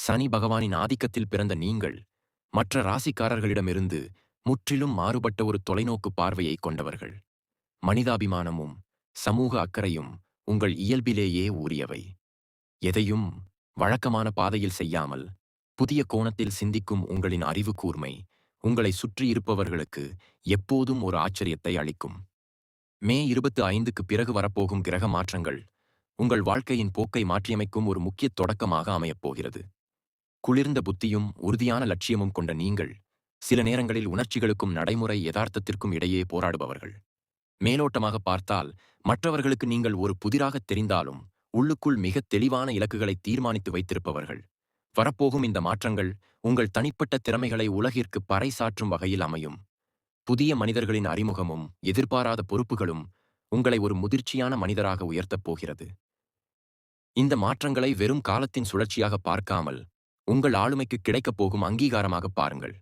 சனி பகவானின் ஆதிக்கத்தில் பிறந்த நீங்கள் மற்ற ராசிக்காரர்களிடமிருந்து முற்றிலும் மாறுபட்ட ஒரு தொலைநோக்கு பார்வையை கொண்டவர்கள். மனிதாபிமானமும் சமூக அக்கறையும் உங்கள் இயல்பிலேயே ஊறியவை. எதையும் வழக்கமான பாதையில் செய்யாமல் புதிய கோணத்தில் சிந்திக்கும் உங்களின் அறிவு கூர்மை உங்களை சுற்றியிருப்பவர்களுக்கு எப்போதும் ஒரு ஆச்சரியத்தை அளிக்கும். மே 25க்கு பிறகு வரப்போகும் கிரக மாற்றங்கள் உங்கள் வாழ்க்கையின் போக்கை மாற்றியமைக்கும் ஒரு முக்கிய தொடக்கமாக அமையப் போகிறது. குளிர்ந்த புத்தியும் உறுதியான லட்சியமும் கொண்ட நீங்கள் சில நேரங்களில் உணர்ச்சிகளுக்கும் நடைமுறை யதார்த்தத்திற்கும் இடையே போராடுபவர்கள். மேலோட்டமாக பார்த்தால் மற்றவர்களுக்கு நீங்கள் ஒரு புதிராகத் தெரிந்தாலும் உள்ளுக்குள் மிகத் தெளிவான இலக்குகளை தீர்மானித்து வைத்திருப்பவர்கள். வரப்போகும் இந்த மாற்றங்கள் உங்கள் தனிப்பட்ட திறமைகளை உலகிற்கு பறைசாற்றும் வகையில் அமையும். புதிய மனிதர்களின் அறிமுகமும் எதிர்பாராத பொறுப்புகளும் உங்களை ஒரு முதிர்ச்சியான மனிதராக உயர்த்தப் போகிறது. இந்த மாற்றங்களை வெறும் காலத்தின் சுழற்சியாக பார்க்காமல் உங்கள் ஆளுமைக்கு கிடைக்கப் போகும் அங்கீகாரமாக பாருங்கள்.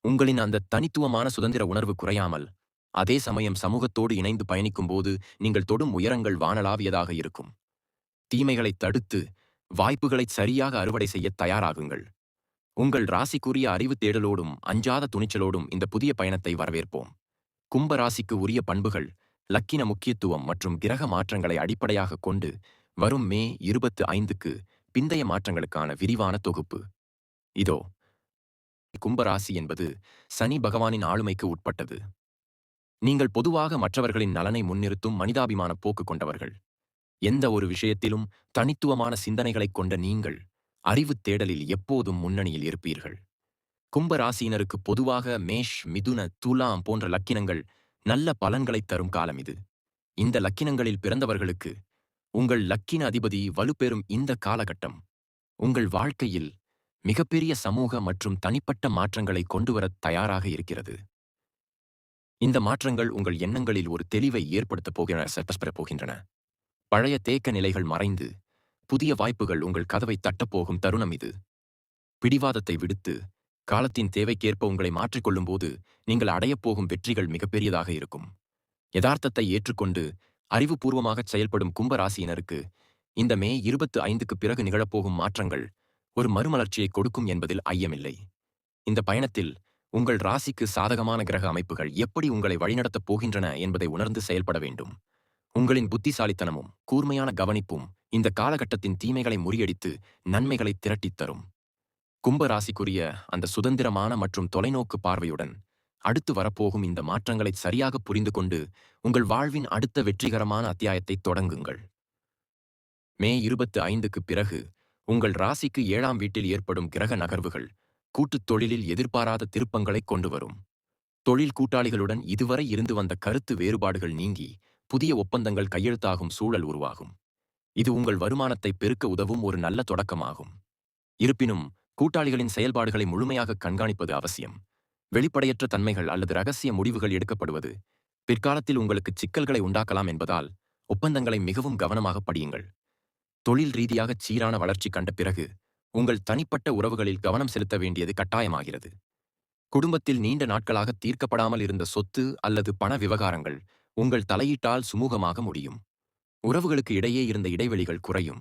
உங்களின் அந்த தனித்துவமான சுதந்திர உணர்வு குறையாமல், அதே சமயம் சமூகத்தோடு இணைந்து பயணிக்கும்போது நீங்கள் தொடும் உயரங்கள் வானளாவியதாக இருக்கும். தீமைகளைத் தடுத்து வாய்ப்புகளைச் சரியாக அறுவடை செய்ய தயாராகுங்கள். உங்கள் ராசிக்குரிய அறிவு தேடலோடும் அஞ்சாத துணிச்சலோடும் இந்த புதிய பயணத்தை வரவேற்போம். கும்ப ராசிக்கு உரிய பண்புகள், லக்கின முக்கியத்துவம் மற்றும் கிரக மாற்றங்களை அடிப்படையாகக் கொண்டு வரும் மே 25க்கு பிந்தைய மாற்றங்களுக்கான விரிவான தொகுப்பு இதோ. கும்பராசி என்பது சனி பகவானின் ஆளுமைக்கு உட்பட்டது. நீங்கள் பொதுவாக மற்றவர்களின் நலனை முன்னிறுத்தும் மனிதாபிமான போக்கு கொண்டவர்கள். எந்த ஒரு விஷயத்திலும் தனித்துவமான சிந்தனைகளைக் கொண்ட நீங்கள் அறிவுத் தேடலில் எப்போதும் முன்னணியில் இருப்பீர்கள். கும்பராசியினருக்கு பொதுவாக மேஷ், மிதுன, துலாம் போன்ற லக்கினங்கள் நல்ல பலன்களைத் தரும் காலம் இது. இந்த லக்கினங்களில் பிறந்தவர்களுக்கு உங்கள் லக்கின அதிபதி வலுப்பெறும் இந்த காலகட்டம் உங்கள் வாழ்க்கையில் மிகப்பெரிய சமூக மற்றும் தனிப்பட்ட மாற்றங்களை கொண்டுவரத் தயாராக இருக்கிறது. இந்த மாற்றங்கள் உங்கள் எண்ணங்களில் ஒரு தெளிவை ஏற்படுத்தப் போகின்றன. பழைய தேக்க நிலைகள் மறைந்து புதிய வாய்ப்புகள் உங்கள் கதவை தட்டப்போகும் தருணம் இது. பிடிவாதத்தை விடுத்து காலத்தின் தேவைக்கேற்ப உங்களை மாற்றிக்கொள்ளும்போது நீங்கள் அடையப்போகும் வெற்றிகள் மிகப்பெரியதாக இருக்கும். யதார்த்தத்தை ஏற்றுக்கொண்டு அறிவுபூர்வமாகச் செயல்படும் கும்பராசியினருக்கு இந்த மே 25க்கு பிறகு நிகழப்போகும் மாற்றங்கள் ஒரு மறுமலர்ச்சியை கொடுக்கும் என்பதில் ஐயமில்லை. இந்த பயணத்தில் உங்கள் ராசிக்கு சாதகமான கிரக அமைப்புகள் எப்படி உங்களை வழிநடத்தப் போகின்றன என்பதை உணர்ந்து செயல்பட வேண்டும். உங்களின் புத்திசாலித்தனமும் கூர்மையான கவனிப்பும் இந்த காலகட்டத்தின் தீமைகளை முறியடித்து நன்மைகளை திரட்டித் தரும். கும்ப ராசிக்குரிய அந்த சுதந்திரமான மற்றும் தொலைநோக்கு பார்வையுடன் அடுத்து வரப்போகும் இந்த மாற்றங்களை சரியாக புரிந்து கொண்டு உங்கள் வாழ்வின் அடுத்த வெற்றிகரமான அத்தியாயத்தை தொடங்குங்கள். மே 25க்கு பிறகு உங்கள் ராசிக்கு 7ஆம் வீட்டில் ஏற்படும் கிரக நகர்வுகள் கூட்டுத் தொழிலில் எதிர்பாராத திருப்பங்களைக் கொண்டு வரும். தொழில் கூட்டாளிகளுடன் இதுவரை இருந்து வந்த கருத்து வேறுபாடுகள் நீங்கி புதிய ஒப்பந்தங்கள் கையெழுத்தாகும் சூழல் உருவாகும். இது உங்கள் வருமானத்தை பெருக்க உதவும் ஒரு நல்ல தொடக்கமாகும். இருப்பினும் கூட்டாளிகளின் செயல்பாடுகளை முழுமையாக கண்காணிப்பது அவசியம். வெளிப்படையற்ற தன்மைகள் அல்லது ரகசிய முடிவுகள் எடுக்கப்படுவது பிற்காலத்தில் உங்களுக்கு சிக்கல்களை உண்டாக்கலாம் என்பதால் ஒப்பந்தங்களை மிகவும் கவனமாக படியுங்கள். தொழில் ரீதியாக சீரான வளர்ச்சி கண்ட பிறகு உங்கள் தனிப்பட்ட உறவுகளில் கவனம் செலுத்த வேண்டியது கட்டாயமாகிறது. குடும்பத்தில் நீண்ட நாட்களாக தீர்க்கப்படாமல் இருந்த சொத்து அல்லது பண விவகாரங்கள் உங்கள் தலையீட்டால் சுமூகமாக முடியும். உறவுகளுக்கு இடையே இருந்த இடைவெளிகள் குறையும்.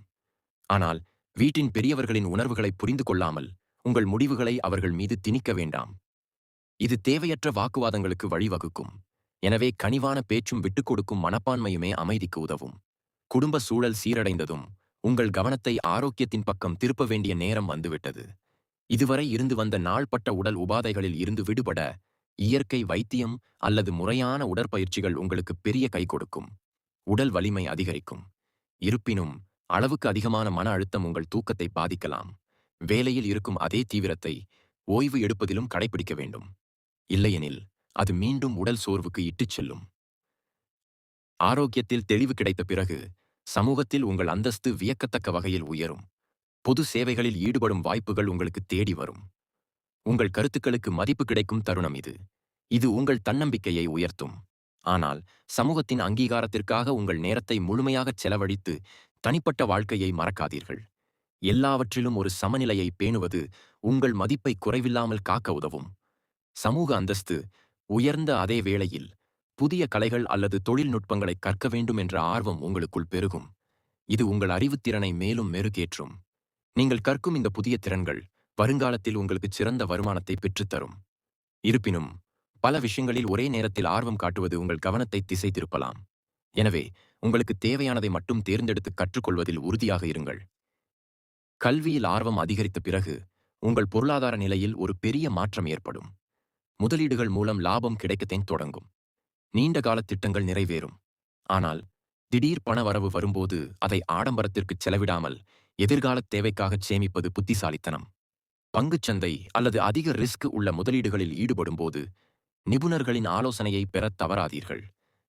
ஆனால் வீட்டின் பெரியவர்களின் உணர்வுகளை புரிந்து கொள்ளாமல் உங்கள் முடிவுகளை அவர்கள் மீது திணிக்க வேண்டாம். இது தேவையற்ற வாக்குவாதங்களுக்கு வழிவகுக்கும். எனவே கனிவான பேச்சும் விட்டுக்கொடுக்கும் மனப்பான்மையுமே அமைதிக்கு உதவும். குடும்ப சூழல் சீரடைந்ததும் உங்கள் கவனத்தை ஆரோக்கியத்தின் பக்கம் திருப்ப வேண்டிய நேரம் வந்துவிட்டது. இதுவரை இருந்து வந்த நாள்பட்ட உடல் உபாதைகளில் இருந்து விடுபட இயற்கை வைத்தியம் அல்லது முறையான உடற்பயிற்சிகள் உங்களுக்கு பெரிய கை கொடுக்கும். உடல் வலிமை அதிகரிக்கும். இருப்பினும் அளவுக்கு அதிகமான மன அழுத்தம் உங்கள் தூக்கத்தை பாதிக்கலாம். வேலையில் இருக்கும் அதே தீவிரத்தை ஓய்வு எடுப்பதிலும் கடைபிடிக்க வேண்டும். இல்லையெனில் அது மீண்டும் உடல் சோர்வுக்கு இட்டுச் செல்லும். ஆரோக்கியத்தில் தெளிவு கிடைத்த பிறகு சமூகத்தில் உங்கள் அந்தஸ்து வியக்கத்தக்க வகையில் உயரும். பொது சேவைகளில் ஈடுபடும் வாய்ப்புகள் உங்களுக்கு தேடி வரும். உங்கள் கருத்துக்களுக்கு மதிப்பு கிடைக்கும் தருணம் இது. இது உங்கள் தன்னம்பிக்கையை உயர்த்தும். ஆனால் சமூகத்தின் அங்கீகாரத்திற்காக உங்கள் நேரத்தை முழுமையாகச் செலவழித்து தனிப்பட்ட வாழ்க்கையை மறக்காதீர்கள். எல்லாவற்றிலும் ஒரு சமநிலையை பேணுவது உங்கள் மதிப்பை குறைவில்லாமல் காக்க உதவும். சமூக அந்தஸ்து உயர்ந்த அதே வேளையில் புதிய கலைகள் அல்லது தொழில்நுட்பங்களை கற்க வேண்டும் என்ற ஆர்வம் உங்களுக்குள் பெருகும். இது உங்கள் அறிவுத்திறனை மேலும் மெருகேற்றும். நீங்கள் கற்கும் இந்த புதிய திறன்கள் வருங்காலத்தில் உங்களுக்கு சிறந்த வருமானத்தை பெற்றுத்தரும். இருப்பினும், பல விஷயங்களில் ஒரே நேரத்தில் ஆர்வம் காட்டுவது உங்கள் கவனத்தை திசை திருப்பலாம். எனவே, உங்களுக்கு தேவையானதை மட்டும் தேர்ந்தெடுத்து கற்றுக்கொள்வதில் உறுதியாக இருங்கள். கல்வியில் ஆர்வம் அதிகரித்த பிறகு, உங்கள் பொருளாதார நிலையில் ஒரு பெரிய மாற்றம் ஏற்படும். முதலீடுகள் மூலம் லாபம் கிடைக்கத்தேன் தொடங்கும். நீண்ட கால திட்டங்கள் நிறைவேறும். ஆனால், திடீர் பண வரவு வரும்போது அதை ஆடம்பரத்திற்கு செலவிடாமல் எதிர்காலத் தேவைக்காகச் சேமிப்பது புத்திசாலித்தனம். பங்குச்சந்தை அல்லது அதிக ரிஸ்க் உள்ள முதலீடுகளில் ஈடுபடும்போது நிபுணர்களின் ஆலோசனையை பெறத் தவறாதீர்கள்.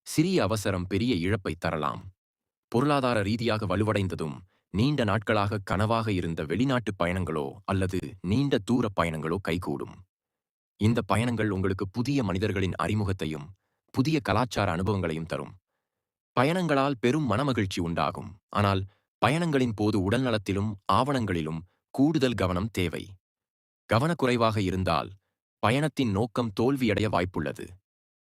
சிறிய அவசரம் பெரிய இழப்பை தரலாம். பொருளாதார ரீதியாக வலுவடைந்ததும் நீண்ட நாட்களாக கனவாக இருந்த வெளிநாட்டு பயணங்களோ அல்லது நீண்ட தூர பயணங்களோ கைகூடும். இந்த பயணங்கள் உங்களுக்கு புதிய மனிதர்களின் அறிமுகத்தையும் புதிய கலாச்சார அனுபவங்களையும் தரும். பயணங்களால் பெரும் மனமகிழ்ச்சி உண்டாகும். ஆனால் பயணங்களின் போது உடல்நலத்திலும் ஆவணங்களிலும் கூடுதல் கவனம் தேவை. கவனக்குறைவாக இருந்தால் பயணத்தின் நோக்கம் தோல்வியடைய வாய்ப்புள்ளது.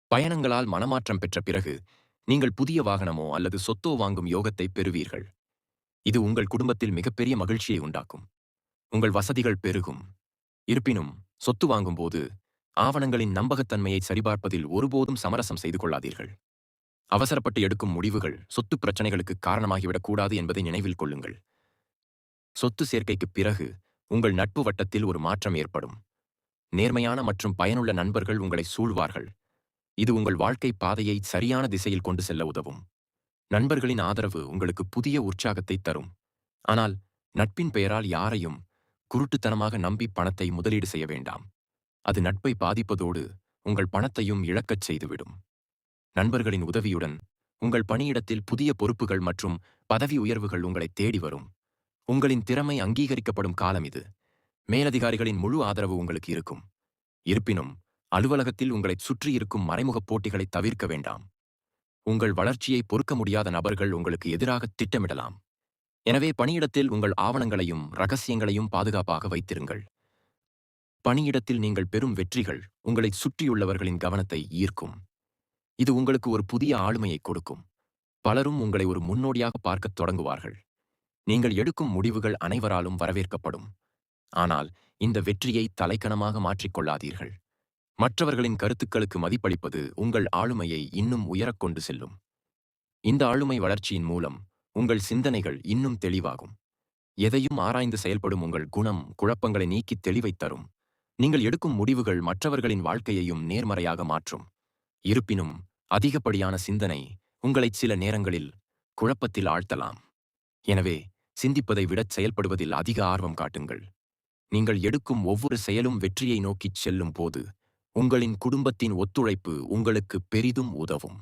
பயணங்களால் மனமாற்றம் பெற்ற பிறகு நீங்கள் புதிய வாகனமோ அல்லது சொத்தோ வாங்கும் யோகத்தை பெறுவீர்கள். இது உங்கள் குடும்பத்தில் மிகப்பெரிய மகிழ்ச்சியை உண்டாக்கும். உங்கள் வசதிகள் பெருகும். இருப்பினும், சொத்து வாங்கும்போது ஆவணங்களின் நம்பகத்தன்மையை சரிபார்ப்பதில் ஒருபோதும் சமரசம் செய்து கொள்ளாதீர்கள். அவசரப்பட்டு எடுக்கும் முடிவுகள் சொத்து பிரச்சனைகளுக்கு காரணமாகிவிடக் கூடாது என்பதை நினைவில் கொள்ளுங்கள். சொத்து சேர்க்கைக்குப் பிறகு உங்கள் நட்பு வட்டத்தில் ஒரு மாற்றம் ஏற்படும். நேர்மையான மற்றும் பயனுள்ள நண்பர்கள் உங்களை சூழ்வார்கள். இது உங்கள் வாழ்க்கை பாதையை சரியான திசையில் கொண்டு செல்ல உதவும். நண்பர்களின் ஆதரவு உங்களுக்கு புதிய உற்சாகத்தை தரும். ஆனால் நட்பின் பெயரால் யாரையும் குருட்டுத்தனமாக நம்பி பணத்தை முதலீடு செய்ய வேண்டாம். அது நட்பை பாதிப்பதோடு உங்கள் பணத்தையும் இழக்கச் செய்துவிடும். நண்பர்களின் உதவியுடன் உங்கள் பணியிடத்தில் புதிய பொறுப்புகள் மற்றும் பதவி உயர்வுகள் உங்களை தேடி வரும். உங்களின் திறமை அங்கீகரிக்கப்படும் காலம் இது. மேலதிகாரிகளின் முழு ஆதரவு உங்களுக்கு இருக்கும். இருப்பினும், அலுவலகத்தில் உங்களைச் சுற்றியிருக்கும் மறைமுகப் போட்டிகளை தவிர்க்க வேண்டாம். உங்கள் வளர்ச்சியை பொறுக்க முடியாத நபர்கள் உங்களுக்கு எதிராக திட்டமிடலாம். எனவே பணியிடத்தில் உங்கள் ஆவணங்களையும் ரகசியங்களையும் பாதுகாப்பாக வைத்திருங்கள். பணியிடத்தில் நீங்கள் பெறும் வெற்றிகள் உங்களைச் சுற்றியுள்ளவர்களின் கவனத்தை ஈர்க்கும். இது உங்களுக்கு ஒரு புதிய ஆளுமையை கொடுக்கும். பலரும் உங்களை ஒரு முன்னோடியாக பார்க்கத் தொடங்குவார்கள். நீங்கள் எடுக்கும் முடிவுகள் அனைவராலும் வரவேற்கப்படும். ஆனால் இந்த வெற்றியை தலைக்கணமாக மாற்றிக்கொள்ளாதீர்கள். மற்றவர்களின் கருத்துக்களுக்கு மதிப்பளிப்பது உங்கள் ஆளுமையை இன்னும் உயரக் கொண்டு செல்லும். இந்த ஆளுமை வளர்ச்சியின் மூலம் உங்கள் சிந்தனைகள் இன்னும் தெளிவாகும். எதையும் ஆராய்ந்து செயல்படும் உங்கள் குணம் குழப்பங்களை நீக்கித் தெளிவைத் தரும். நீங்கள் எடுக்கும் முடிவுகள் மற்றவர்களின் வாழ்க்கையையும் நேர்மறையாக மாற்றும். இருப்பினும், அதிகப்படியான சிந்தனை உங்களைச் சில நேரங்களில் குழப்பத்தில் ஆழ்த்தலாம். எனவே, சிந்திப்பதை விடச் செயல்படுவதில் அதிக ஆர்வம் காட்டுங்கள். நீங்கள் எடுக்கும் ஒவ்வொரு செயலும் வெற்றியை நோக்கிச் செல்லும் போது உங்களின் குடும்பத்தின் ஒத்துழைப்பு உங்களுக்கு பெரிதும் உதவும்.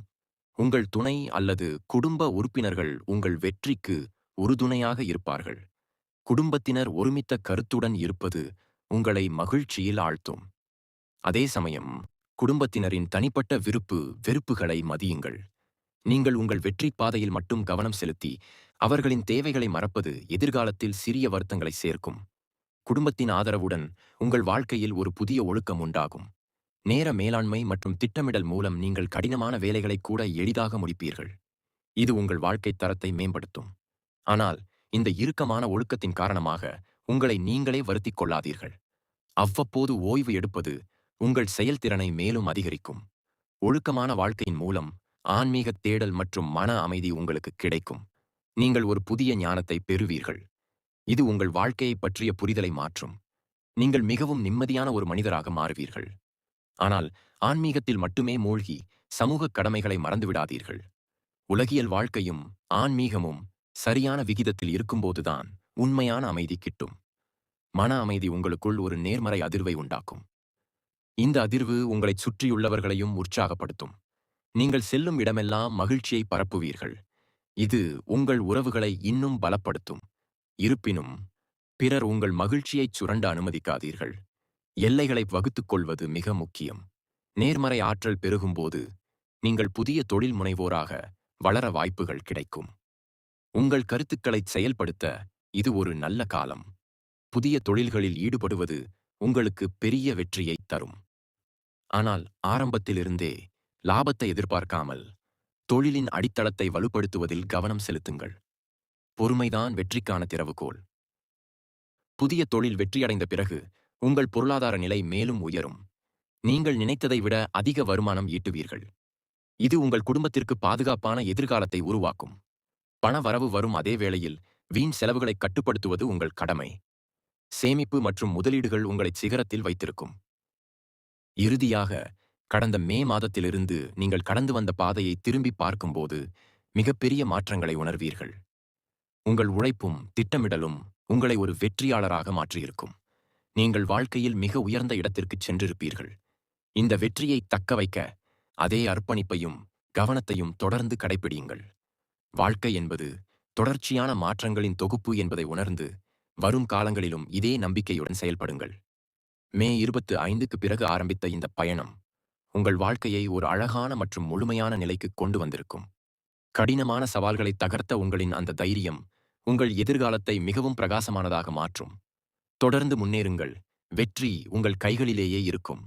உங்கள் துணை அல்லது குடும்ப உறுப்பினர்கள் உங்கள் வெற்றிக்கு உறுதுணையாக இருப்பார்கள். குடும்பத்தினர் ஒருமித்த கருத்துடன் இருப்பது உங்களை மகிழ்ச்சியில் ஆழ்த்தும். அதே சமயம், குடும்பத்தினரின் தனிப்பட்ட விருப்பு வெறுப்புகளை மதியுங்கள். நீங்கள் உங்கள் வெற்றி பாதையில் மட்டும் கவனம் செலுத்தி அவர்களின் தேவைகளை மறப்பது எதிர்காலத்தில் சிறிய வருத்தங்களை சேர்க்கும். குடும்பத்தின் ஆதரவுடன் உங்கள் வாழ்க்கையில் ஒரு புதிய ஒழுக்கம் உண்டாகும். நேர மேலாண்மை மற்றும் திட்டமிடல் மூலம் நீங்கள் கடினமான வேலைகளை கூட எளிதாக முடிப்பீர்கள். இது உங்கள் வாழ்க்கைத் தரத்தை மேம்படுத்தும். ஆனால் இந்த இறுக்கமான ஒழுக்கத்தின் காரணமாக உங்களை நீங்களே வருத்திக் கொள்ளாதீர்கள். அவ்வப்போது ஓய்வு எடுப்பது உங்கள் செயல்திறனை மேலும் அதிகரிக்கும். ஒழுக்கமான வாழ்க்கையின் மூலம் ஆன்மீக தேடல் மற்றும் மன அமைதி உங்களுக்கு கிடைக்கும். நீங்கள் ஒரு புதிய ஞானத்தை பெறுவீர்கள். இது உங்கள் வாழ்க்கையைப் பற்றிய புரிதலை மாற்றும். நீங்கள் மிகவும் நிம்மதியான ஒரு மனிதராக மாறுவீர்கள். ஆனால் ஆன்மீகத்தில் மட்டுமே மூழ்கி சமூக கடமைகளை மறந்துவிடாதீர்கள். உலகியல் வாழ்க்கையும் ஆன்மீகமும் சரியான விகிதத்தில் இருக்கும்போதுதான் உண்மையான அமைதி கிட்டும். மன அமைதி உங்களுக்குள் ஒரு நேர்மறை அதிர்வை உண்டாக்கும். இந்த அதிர்வு உங்களைச் சுற்றியுள்ளவர்களையும் உற்சாகப்படுத்தும். நீங்கள் செல்லும் இடமெல்லாம் மகிழ்ச்சியை பரப்புவீர்கள். இது உங்கள் உறவுகளை இன்னும் பலப்படுத்தும். இருப்பினும், பிறர் உங்கள் மகிழ்ச்சியைச் சுரண்ட அனுமதிக்காதீர்கள். எல்லைகளை வகுத்துக் கொள்வது மிக முக்கியம். நேர்மறை ஆற்றல் பெருகும்போது நீங்கள் புதிய தொழில் முனைவோராக வளர வாய்ப்புகள் கிடைக்கும். உங்கள் கருத்துக்களைச் செயல்படுத்த இது ஒரு நல்ல காலம். புதிய தொழில்களில் ஈடுபடுவது உங்களுக்கு பெரிய வெற்றியைத் தரும். ஆனால் ஆரம்பத்திலிருந்தே லாபத்தை எதிர்பார்க்காமல் தொழிலின் அடித்தளத்தை வலுப்படுத்துவதில் கவனம் செலுத்துங்கள். பொறுமைதான் வெற்றிக்கான திறவுகோல். புதிய தொழில் வெற்றியடைந்த பிறகு உங்கள் பொருளாதார நிலை மேலும் உயரும். நீங்கள் நினைத்ததை விட அதிக வருமானம் ஈட்டுவீர்கள். இது உங்கள் குடும்பத்திற்கு பாதுகாப்பான எதிர்காலத்தை உருவாக்கும். பண வரவு வரும் அதே வேளையில் வீண் செலவுகளை கட்டுப்படுத்துவது உங்கள் கடமை. சேமிப்பு மற்றும் முதலீடுகள் உங்களை சிகரத்தில் வைத்திருக்கும். இறுதியாக, கடந்த மே மாதத்திலிருந்து நீங்கள் கடந்து வந்த பாதையை திரும்பி பார்க்கும்போது மிகப்பெரிய மாற்றங்களை உணர்வீர்கள். உங்கள் உழைப்பும் திட்டமிடலும் உங்களை ஒரு வெற்றியாளராக மாற்றியிருக்கும். நீங்கள் வாழ்க்கையில் மிக உயர்ந்த இடத்திற்குச் சென்றிருப்பீர்கள். இந்த வெற்றியை தக்கவைக்க அதே அர்ப்பணிப்பையும் கவனத்தையும் தொடர்ந்து கடைப்பிடியுங்கள். வாழ்க்கை என்பது தொடர்ச்சியான மாற்றங்களின் தொகுப்பு என்பதை உணர்ந்து வரும் காலங்களிலும் இதே நம்பிக்கையுடன் செயல்படுங்கள். மே 25க்கு பிறகு ஆரம்பித்த இந்த பயணம் உங்கள் வாழ்க்கையை ஒரு அழகான மற்றும் முழுமையான நிலைக்கு கொண்டு வந்திருக்கும். கடினமான சவால்களை தகர்த்த உங்களின் அந்த தைரியம் உங்கள் எதிர்காலத்தை மிகவும் பிரகாசமானதாக மாற்றும். தொடர்ந்து முன்னேறுங்கள். வெற்றி உங்கள் கைகளிலேயே இருக்கும்.